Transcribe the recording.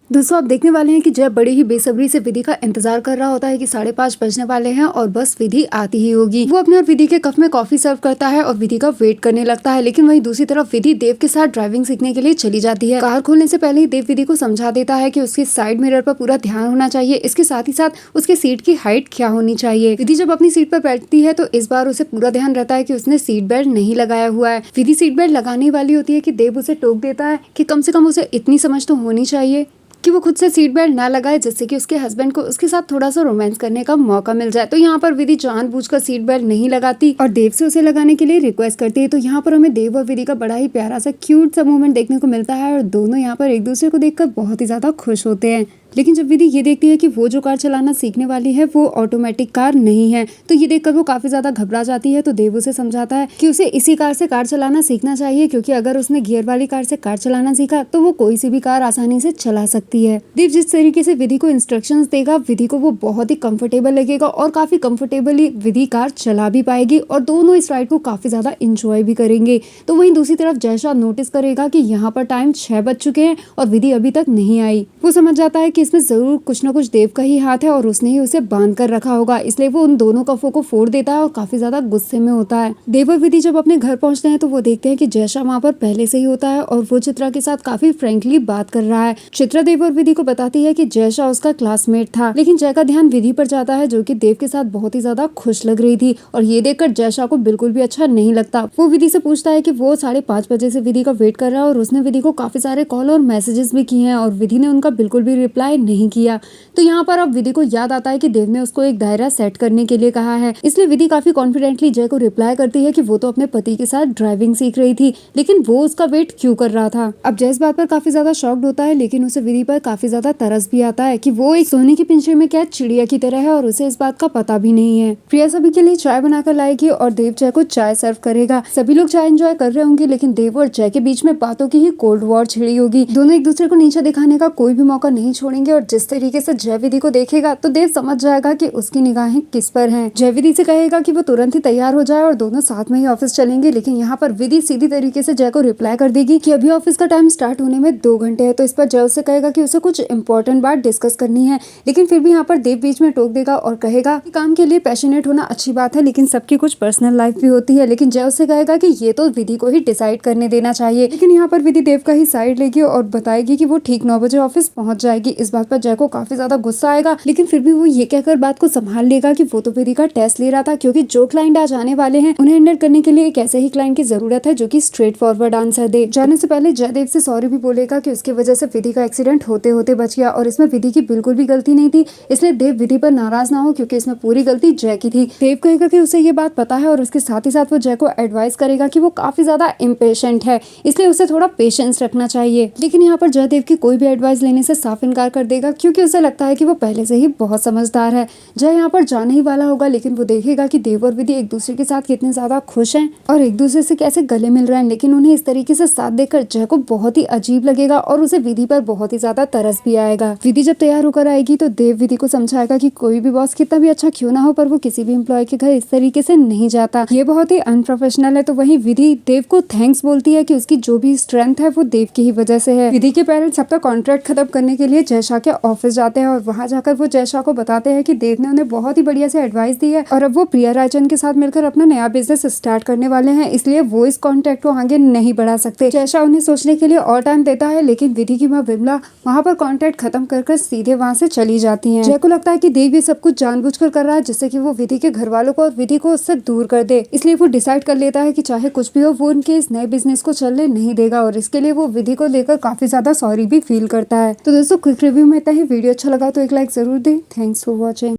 दोस्तों आप देखने वाले हैं कि जय बड़े ही बेसब्री से विधि का इंतजार कर रहा होता है कि 5:30 बजने वाले हैं और बस विधि आती ही होगी। वो अपने और विधि के कप में कॉफी सर्व करता है और विधि का वेट करने लगता है, लेकिन वहीं दूसरी तरफ विधि देव के साथ ड्राइविंग सीखने के लिए चली जाती है। कार खोलने से पहले ही देव विधि को समझा देता है कि उसके साइड मिरर पर पूरा ध्यान होना चाहिए, इसके साथ ही साथ उसके सीट की हाइट क्या होनी चाहिए। विधि जब अपनी सीट पर बैठती है तो इस बार उसे पूरा ध्यान रहता है कि उसने सीट बेल्ट नहीं लगाया हुआ है। विधि सीट बेल्ट लगाने वाली होती है कि देव उसे टोक देता है कि कम से कम उसे इतनी समझ तो होनी चाहिए कि वो खुद से सीट बेल्ट ना लगाए, जिससे कि उसके हस्बैंड को उसके साथ थोड़ा सा रोमांस करने का मौका मिल जाए। तो यहाँ पर विधि जानबूझकर सीट बेल्ट नहीं लगाती और देव से उसे लगाने के लिए रिक्वेस्ट करती है। तो यहाँ पर हमें देव और विधि का बड़ा ही प्यारा सा क्यूट सा मोमेंट देखने को मिलता है और दोनों यहाँ पर एक दूसरे को देखकर बहुत ही ज्यादा खुश होते हैं। लेकिन जब विधि ये देखती है कि वो जो कार चलाना सीखने वाली है वो ऑटोमेटिक कार नहीं है, तो ये देखकर वो काफी ज्यादा घबरा जाती है। तो देव उसे समझाता है कि उसे इसी कार से कार चलाना सीखना चाहिए, क्योंकि अगर उसने गियर वाली कार से कार चलाना सीखा तो वो कोई सी भी कार आसानी से चला सकती है। देव जिस तरीके से विधि को इंस्ट्रक्शंस देगा, विधि को वो बहुत ही कंफर्टेबल लगेगा और काफी कंफर्टेबली विधि कार चला भी पाएगी और दोनों इस राइड को काफी ज्यादा इंजॉय भी करेंगे। तो वहीं दूसरी तरफ जयशा नोटिस करेगा कि यहाँ पर टाइम 6 बज चुके हैं और विधि अभी तक नहीं आई। वो समझ जाता है कि इसमें जरूर कुछ न कुछ देव का ही हाथ है और उसने ही उसे बांध कर रखा होगा, इसलिए वो उन दोनों कफों को फोड़ देता है और काफी ज्यादा गुस्से में होता है। देव और विधि जब अपने घर पहुंचते हैं तो वो देखते हैं कि जयशा वहाँ पर पहले से ही होता है और वो चित्रा के साथ काफी फ्रेंकली बात कर रहा है। चित्रा देव और विधि को बताती है कि जयशा उसका क्लासमेट था, लेकिन जय का ध्यान विधि पर जाता है, जो कि देव के साथ बहुत ही ज्यादा खुश लग रही थी और ये देखकर जयशा को बिल्कुल भी अच्छा नहीं लगता। वो विधि से पूछता है कि वो 5:30 बजे से विधि का वेट कर रहा है और उसने विधि को काफी सारे कॉल और मैसेजेस भी किए हैं और विधि ने उनका बिल्कुल भी रिप्लाई नहीं किया। तो यहाँ पर अब विधि को याद आता है कि देव ने उसको एक दायरा सेट करने के लिए कहा है, इसलिए विधि काफी कॉन्फिडेंटली जय को रिप्लाई करती है कि वो तो अपने पति के साथ ड्राइविंग सीख रही थी, लेकिन वो उसका वेट क्यों कर रहा था। अब जय इस बात पर काफी ज्यादा शॉक्ड होता है, लेकिन उसे विधि पर काफी ज्यादा तरस भी आता है कि वो एक सोने के पिंजरे में कैद चिड़िया की तरह है और उसे इस बात का पता भी नहीं है। प्रिया सभी के लिए चाय बनाकर लाएगी और देव जय को चाय सर्व करेगा। सभी लोग चाय एंजॉय कर रहे होंगे, लेकिन देव और जय के बीच में बातों की ही कोल्ड वॉर छिड़ी होगी। दोनों एक दूसरे को नीचे दिखाने का कोई भी मौका नहीं छोड़ेंगे और जिस तरीके से जय विधि को देखेगा तो देव समझ जाएगा कि उसकी निगाहें किस पर हैं। जय विधि से कहेगा कि वो तुरंत ही तैयार हो जाए और दोनों साथ में ही ऑफिस चलेंगे, लेकिन यहाँ पर विधि सीधी तरीके से जय को रिप्लाई कर देगी कि अभी ऑफिस का टाइम स्टार्ट होने में 2 घंटे है। तो इस पर जय उससे कहेगा कि उसे कुछ इंपॉर्टेंट बात डिस्कस करनी है, लेकिन फिर भी यहाँ पर देव बीच में टोक देगा और कहेगा कि काम के लिए पैशनेट होना अच्छी बात है, लेकिन सबकी कुछ पर्सनल लाइफ भी होती है। लेकिन जय उससे कहेगा कि ये तो विधि को ही डिसाइड करने देना चाहिए। लेकिन यहाँ पर विधि देव का ही साइड लेगी और बताएगी कि वो ठीक 9 बजे ऑफिस पहुंच जाएगी। इस बात पर जय को काफी ज्यादा गुस्सा आएगा, लेकिन फिर भी वो ये कहकर बात को संभाल लेगा कि वो तो विधि का टेस्ट ले रहा था, क्योंकि जो क्लाइंट आज आने वाले हैं उन्हें हैंडल करने के लिए एक ऐसे ही क्लाइंट की जरूरत है जो कि स्ट्रेट फॉरवर्ड आंसर दे। जाने से पहले जयदेव से सॉरी भी बोलेगा कि उसकी वजह से विधि का एक्सीडेंट होते होते बच गया और इसमें विधि की बिल्कुल भी गलती नहीं थी, इसलिए देव विधि पर नाराज ना हो, क्योंकि इसमें पूरी गलती जय की थी। देव कहेगा कि उसे ये बात पता है और उसके साथ ही साथ वो जय को एडवाइस करेगा कि वो काफी ज्यादा इम्पेशेंट है, इसलिए उसे थोड़ा पेशेंस रखना चाहिए। लेकिन यहाँ पर जयदेव की कोई भी एडवाइस लेने से साफ इनकार कर देगा, क्योंकि उसे लगता है कि वो पहले से ही बहुत समझदार है। जय यहाँ पर जाने ही वाला होगा, लेकिन वो देखेगा कि देव और विधि एक दूसरे के साथ कितने ज्यादा खुश हैं और एक दूसरे से कैसे गले मिल रहे हैं, लेकिन उन्हें इस तरीके से साथ देखकर जय को बहुत ही अजीब लगेगा और उसे विधि पर बहुत ही ज्यादा तरस भी आएगा। विधि जब तैयार होकर आएगी तो देव विधि को समझाएगा कि कोई भी बॉस कितना भी अच्छा क्यों ना हो, पर वो किसी भी एम्प्लॉय के घर इस तरीके से नहीं जाता, ये बहुत ही अनप्रोफेशनल है। तो वहीं विधि देव को थैंक्स बोलती है कि उसकी जो भी स्ट्रेंथ है वो देव की ही वजह से है। विधि के पेरेंट्स अपना कॉन्ट्रैक्ट खत्म करने के लिए जयशा के ऑफिस जाते हैं और वहां जाकर वो जयशा को बताते हैं कि देव ने उन्हें बहुत ही बढ़िया से एडवाइस दी है और अब वो प्रिया रायचंद के साथ मिलकर अपना नया बिजनेस स्टार्ट करने वाले हैं, इसलिए वो इस कॉन्ट्रैक्ट को आगे नहीं बढ़ा सकते। जयशा उन्हें सोचने के लिए और टाइम देता है, लेकिन विधि की माँ विमला वहाँ पर कॉन्ट्रैक्ट खत्म कर सीधे वहाँ से चली जाती है। जय को लगता है कि देव ये सब कुछ जानबूझकर कर रहा है, जिससे कि वो विधि के घर वालों को और विधि को उससे दूर कर दे, इसलिए वो डिसाइड कर लेता है कि चाहे कुछ भी हो वो उनके इस नए बिजनेस को चलने नहीं देगा और इसके लिए वो विधि को लेकर काफी ज्यादा सॉरी भी फील करता है। तो दोस्तों क्विक रिव्यू में इतना ही। वीडियो अच्छा लगा तो एक लाइक जरूर दे। Thanks for watching.